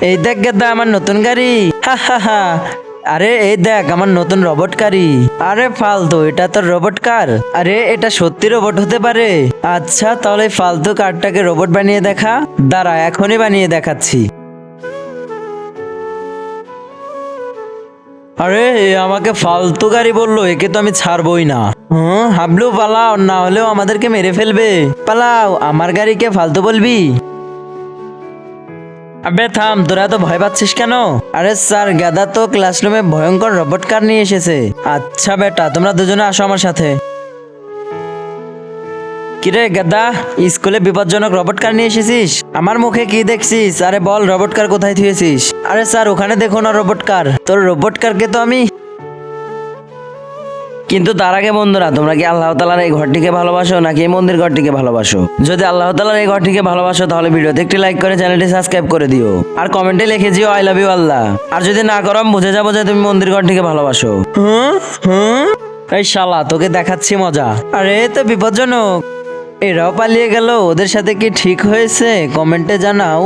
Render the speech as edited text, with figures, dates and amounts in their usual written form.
এই দেখ গেদা আমার নতুন গাড়ি। হা হা হা। আরে এই দেখ আমার নতুন রোবট গাড়ি। আরে ফালতু, এটা তো রোবট কার। আরে এটা সত্যি রোবট হতে পারে। আচ্ছা তাহলে এই ফালতু কারটাকে রোবট বানিয়ে দেখা। দাঁড়া এখনই বানিয়ে দেখাচ্ছি। আরে এ আমাকে ফালতু গাড়ি বললো, একে তো আমি ছাড়বই না। হাবলু পালাও, না হলেও আমাদেরকে মেরে ফেলবে। পালাও, আমার গাড়িকে ফালতু বলবি? আবে থাম, তোরা তো ভয় পাচ্ছিস কেন? আরে স্যার, গাদা তো ক্লাসরুমে ভয়ঙ্কর রোবট কার নিয়ে এসেছে। আচ্ছা বেটা, তোমরা দুজনে আসো আমার সাথে। কিরে গাদা, স্কুলে বিপজ্জনক রোবট কার নিয়ে এসেছিস? আমার মুখে কি দেখছিস? আরে বল, রোবট কার কোথায় থুয়েছিস? আরে স্যার, ওখানে দেখো না রোবট কার। তোর রোবট কারকে তো আমি। কিন্তু তার আগে বন্ধুরা, তোমরা কি আল্লাহ তাআলার এই ঘরটিকে ভালোবাসো নাকি এই মন্দির ঘরটিকে ভালোবাসো? যদি আল্লাহ তাআলার এই ঘরটিকে ভালোবাসো তাহলে ভিডিওতে একটি লাইক করে চ্যানেলটি সাবস্ক্রাইব করে দিও। আর কমেন্টে লিখে দিও আই লাভ ইউ আল্লাহ। আর যদি না করো আমি বুঝে যাবো যে তুমি মন্দির ঘরটিকে ভালোবাসো। হুম হুম। এই শালা, তোকে দেখাচ্ছি মজা। আরে এ তো বিপজ্জনক। এরাও পালিয়ে গেল, ওদের সাথে কি ঠিক হয়েছে? কমেন্টে জানাও।